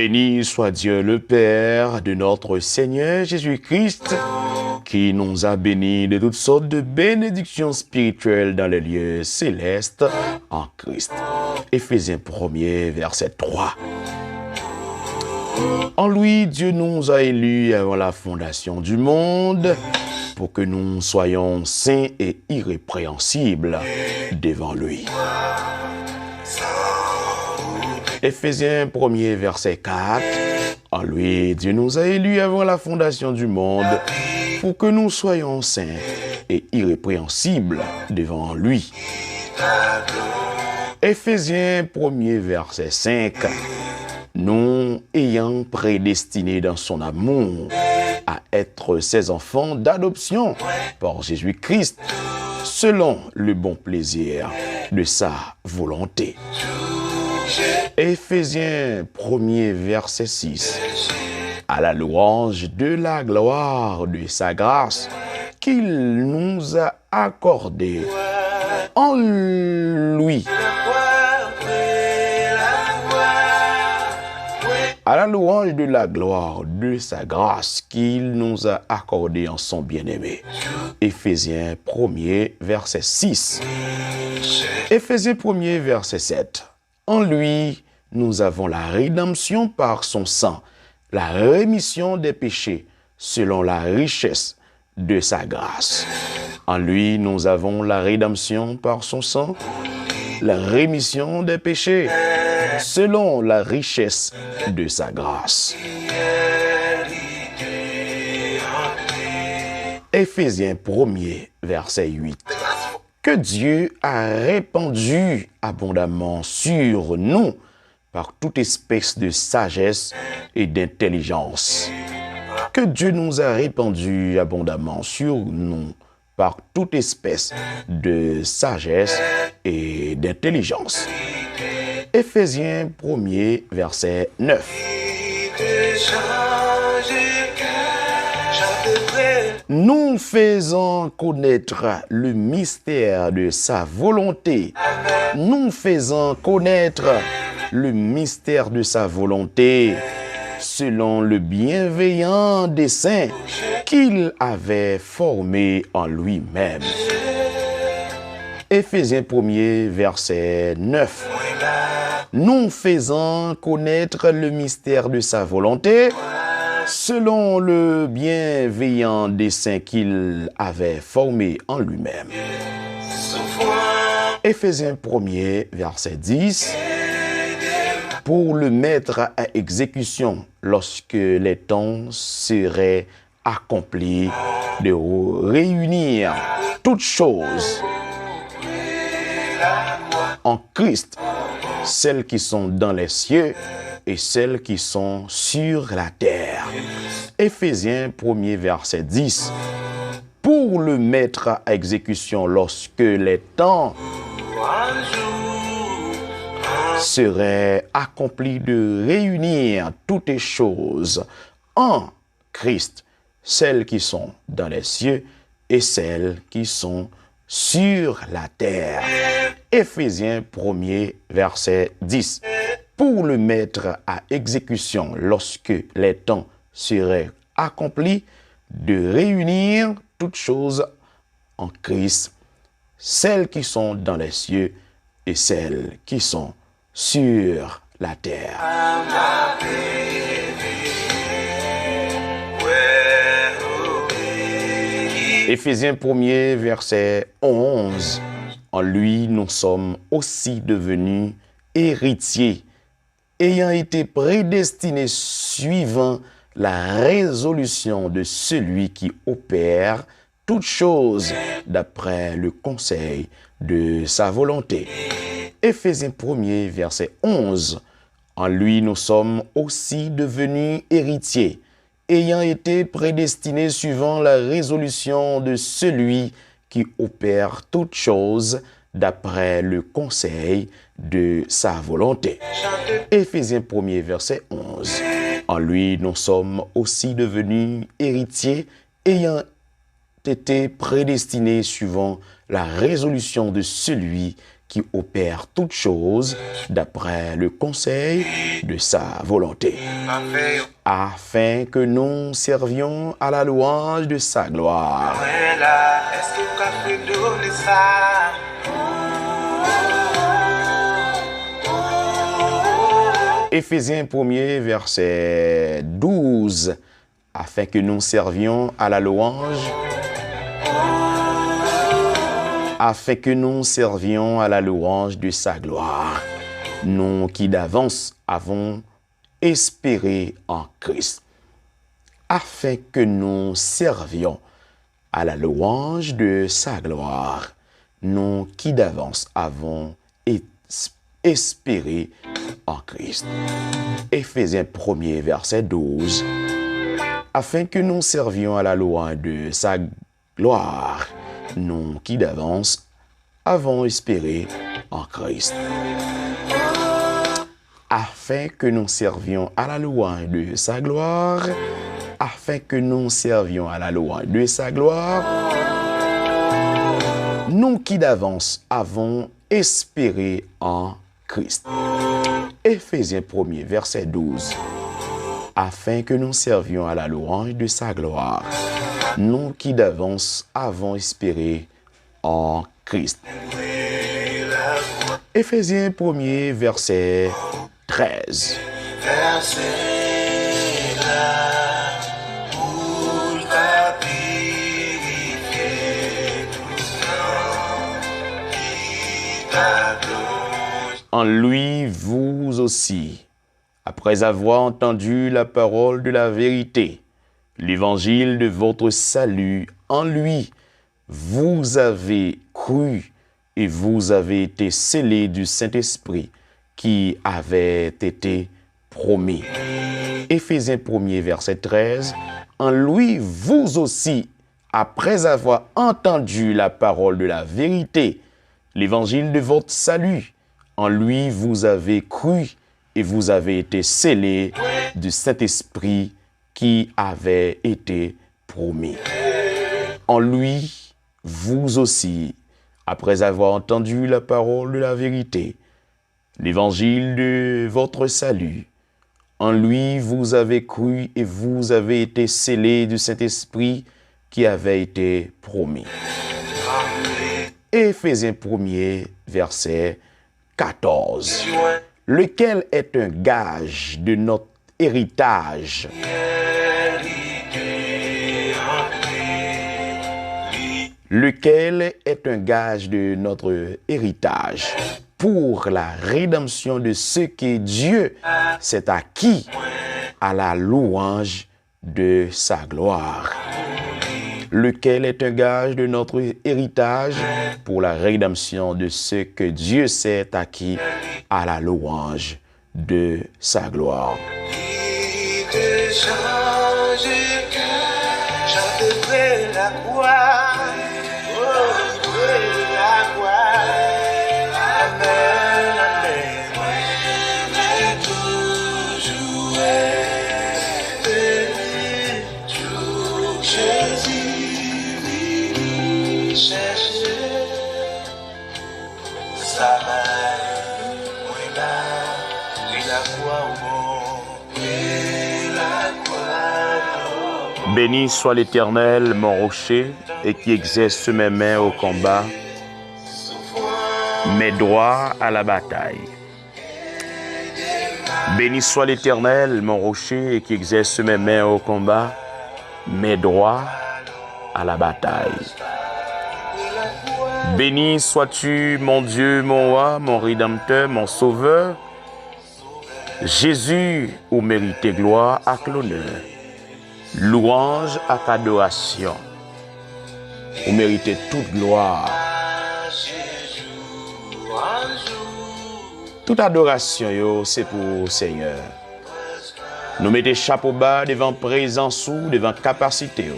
Béni soit Dieu le Père de notre Seigneur Jésus-Christ, qui nous a bénis de toutes sortes de bénédictions spirituelles dans les lieux célestes en Christ. Éphésiens 1er, verset 3. En lui, Dieu nous a élus avant la fondation du monde pour que nous soyons saints et irrépréhensibles devant lui. Éphésiens 1er, verset 4. En lui, Dieu nous a élus avant la fondation du monde pour que nous soyons saints et irrépréhensibles devant lui. Éphésiens 1er, verset 5. Nous ayant prédestinés dans son amour à être ses enfants d'adoption par Jésus-Christ, selon le bon plaisir de sa volonté. Éphésiens 1er, verset 6. À la louange de la gloire de sa grâce qu'il nous a accordée en lui. À la louange de la gloire de sa grâce qu'il nous a accordée en son bien-aimé. Éphésiens 1er, verset 6. Éphésiens 1er, verset 7. En lui, nous avons la rédemption par son sang, la rémission des péchés selon la richesse de sa grâce. En lui, nous avons la rédemption par son sang, la rémission des péchés selon la richesse de sa grâce. Éphésiens 1er, verset 8. Que Dieu a répandu abondamment sur nous par toute espèce de sagesse et d'intelligence. Que Dieu nous a répandu abondamment sur nous par toute espèce de sagesse et d'intelligence. Éphésiens 1er, verset 9. Nous faisons connaître le mystère de sa volonté. Nous faisons connaître le mystère de sa volonté selon le bienveillant dessein qu'il avait formé en lui-même. Éphésiens 1er, verset 9. Nous faisons connaître le mystère de sa volonté selon le bienveillant dessein qu'il avait formé en lui-même. Éphésiens 1er, verset 10. Pour le mettre à exécution lorsque les temps seraient accomplis, de réunir toutes choses en Christ, celles qui sont dans les cieux et celles qui sont sur la terre. Éphésiens 1er, verset 10. Pour le mettre à exécution lorsque les temps seraient accomplis, de réunir toutes les choses en Christ, celles qui sont dans les cieux et celles qui sont sur la terre. Éphésiens 1er, verset 10. Pour le mettre à exécution lorsque les temps seraient accomplis, de réunir toutes choses en Christ, celles qui sont dans les cieux et celles qui sont sur la terre. Éphésiens 1er, verset 11. En lui, nous sommes aussi devenus héritiers, ayant été prédestinés suivant la résolution de celui qui opère toutes choses d'après le conseil de sa volonté. Éphésiens 1er, verset 11. En lui, nous sommes aussi devenus héritiers, ayant été prédestinés suivant la résolution de celui qui opère toutes choses d'après le conseil de sa volonté. Éphésiens 1er, verset 11. En lui, nous sommes aussi devenus héritiers, ayant été prédestinés suivant la résolution de celui qui opère toutes choses d'après le conseil de sa volonté, afin que nous servions à la louange de sa gloire. Éphésiens 1er, verset 12, afin que nous servions à la louange, afin que nous servions à la louange de sa gloire, nous qui d'avance avons espéré en Christ, afin que nous servions à la louange de sa gloire, nous qui d'avance avons espéré en Christ. Éphésiens 1er, verset 12, afin que nous servions à la louange de sa gloire, nous qui d'avance avons espéré en Christ. Afin que nous servions à la louange de sa gloire, afin que nous servions à la louange de sa gloire, nous qui d'avance avons espéré en Christ. Éphésiens 1er, verset 12, afin que nous servions à la louange de sa gloire, nous qui d'avance avons espéré en Christ. Éphésiens 1er, verset 13. En lui, vous aussi, après avoir entendu la parole de la vérité, l'évangile de votre salut, en lui, vous avez cru et vous avez été scellés du Saint-Esprit qui avait été promis. Éphésiens 1er, verset 13. En lui, vous aussi, après avoir entendu la parole de la vérité, l'évangile de votre salut, en lui, vous avez cru et vous avez été scellés du Saint-Esprit qui avait été promis. En lui, vous aussi, après avoir entendu la parole de la vérité, l'évangile de votre salut, en lui, vous avez cru et vous avez été scellés du Saint-Esprit qui avait été promis. Éphésiens 1er, verset 14. Lequel est un gage de notre héritage. Lequel est un gage de notre héritage pour la rédemption de ce que Dieu s'est acquis à la louange de sa gloire. Lequel est un gage de notre héritage pour la rédemption de ce que Dieu s'est acquis à la louange de sa gloire. Béni soit l'Éternel, mon rocher, et qui exerce mes mains au combat, mes droits à la bataille. Béni soit l'Éternel, mon rocher, et qui exerce mes mains au combat, mes droits à la bataille. Béni sois-tu, mon Dieu, mon roi, mon rédempteur, mon sauveur. Jésus, où mérité gloire à l'honneur. Louange à adoration. Vous méritez toute gloire. Toute adoration, c'est pour le Seigneur. Nous mettons chapeau bas devant présence ou devant capacité,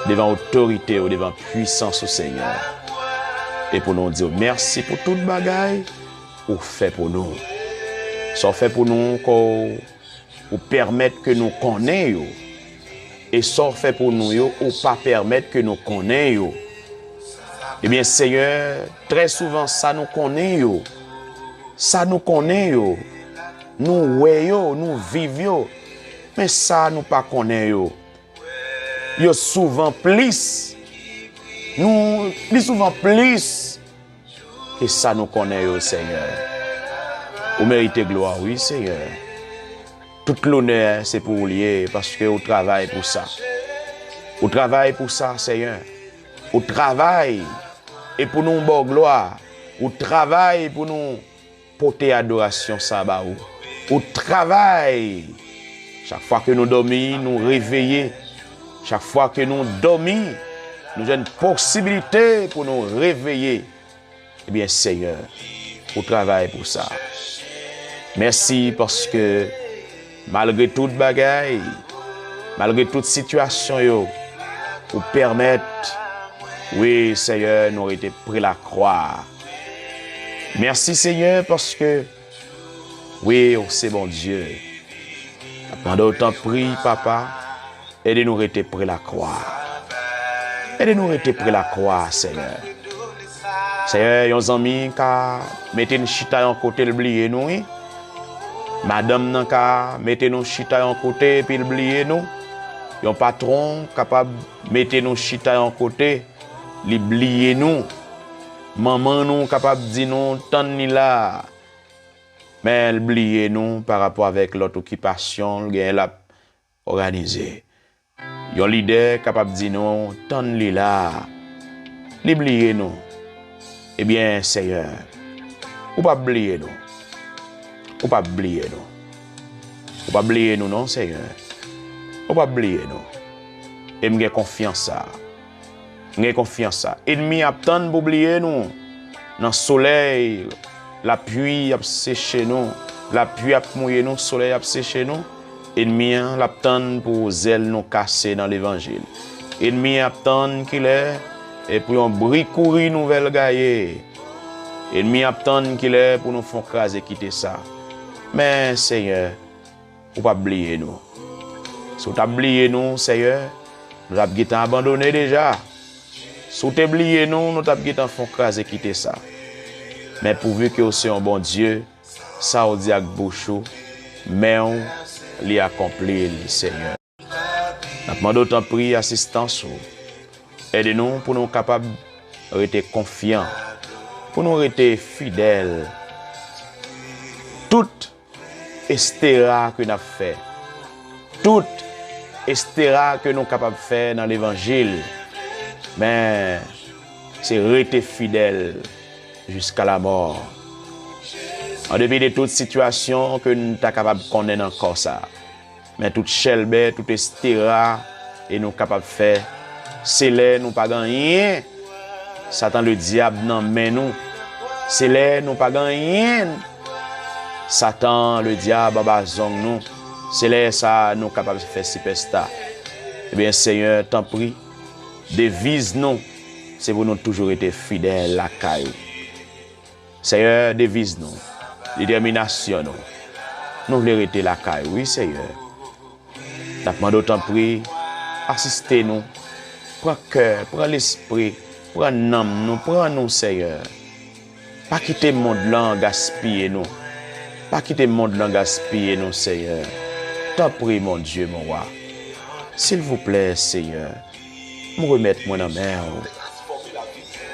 devant autorité ou devant puissance au Seigneur. Et pour nous dire merci pour toute bagaille ou fait pour nous. Ça fait pour nous qu'on permettre que nous connaissions. Et ça fait pour nous ou pas permettre que nous connaissions. Eh bien, Seigneur, très souvent, ça nous connaît, yo. Ça nous connaît, yo. Nous, ouais, yo, nous vivons, mais ça nous pas connaît, yo. Yo souvent plus, nous, souvent plus que ça nous connaît, yo, Seigneur. Vous méritez gloire, oui, Seigneur. Toute l'honneur, c'est pour vous lier, parce que vous travaillez pour ça. Vous travaillez pour ça, Seigneur. Vous travaillez et pour nous bon gloire. Vous travaillez pour nous porter adoration ça ba ou. Vous travaillez. Chaque fois que nous dormons, nous réveillons. Chaque fois que nous dormons, nous avons une possibilité pour nous réveiller. Eh bien, Seigneur, vous travaillez pour ça. Merci parce que malgré toute bagaille, malgré toute situation, yo, vous permettre, oui, Seigneur, nous été pris la croix. Merci, Seigneur, parce que, oui, c'est bon Dieu. Pendant autant pris, Papa, aidez-nous à être pris la croix. Aidez-nous à être pris la croix, Seigneur. Seigneur, yon zami ka mettez une chita en côté, l'oublier nous, oui. Madame nan ka mettez nous chita en côté, puis l'oublier nous. Yon patron capable mettez nous chita en côté, l'oublier nous. Maman nous capable dire nous tant ni là. Mais l'oublier nous par rapport avec l'autre occupation qu'elle a organisée. Yon leader capable dire nous tant ni là. L'oublier nous. Eh bien, Seigneur, ou pas oublier nous. Ou pas oublier nous. Ou pas oublier nous, non, Seigneur. Ou pas oublier nous. Et m'ai confiance ça. M'ai confiance ça. Ennemi attend pour oublier nous. Dans le soleil, la pluie a séché nous. La pluie a mouillé nous, le soleil a séché nous. Ennemi l'attend pour zèle nous casser dans l'évangile. Ennemi attend qu'il est et pour un bris courir nouvelle gaille. Ennemi attend qu'il est pour nous faire craser quitter ça. Mais Seigneur, ou pas oublier nous. Si vous oublié nous, Seigneur, nous avons abandonné déjà. Si vous oublié nous, nous avons fait craser quitter ça. Mais pourvu que vous un bon Dieu, ça on dit avec bouche, mais on l'y accomplit, Seigneur. Nous demandons autant prier assistance. Aidez-nous pour nous capables de rester confiants, pour nous rester fidèles. Tout estera que nous avons fait, tout estera que nous sommes capables de faire dans l'évangile, mais c'est rester fidèle jusqu'à la mort. En dépit de toute situation que nous sommes capables de connaître encore ça, mais tout chelbe, tout estera, et nous sommes capables de faire. C'est là nous pas gagner. Satan le diable non mais nous. C'est là nous pas gagner. Satan le diable bazong nous. C'est là ça nous capable de faire superstar. Eh bien Seigneur, t'en prie, devise nous. C'est pour nous toujours être fidèles à caille. Seigneur, devise nous. Détermination nous. Nous voulons rester la caille. Oui Seigneur. T'as demandé autant prie, assistez-nous. Prends cœur, prends l'esprit, prends l'âme, nous, prends nous, Seigneur. Pas quitter le monde là, gaspiller nous. Pas quitter le monde là, gaspiller nous, Seigneur. T'en prie, mon Dieu, mon roi. S'il vous plaît, Seigneur, me remettre moi dans la main.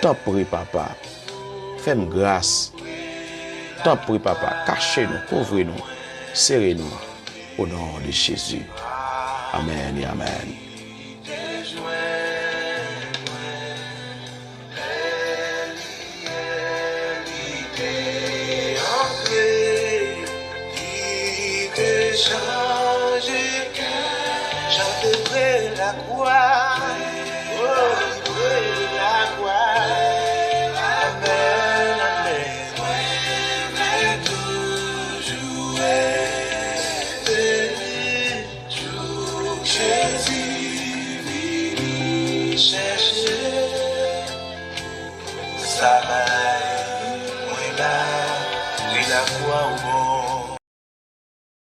T'en prie, papa. Fais-moi grâce. T'en prie, papa. Cachez-nous, couvrez-nous, serrez-nous. Au nom de Jésus. Amen et amen. J'entendrai la croix, oh, la croix, amen, amen. Toujours Jésus vit chercher sa main, oui la croix au bon.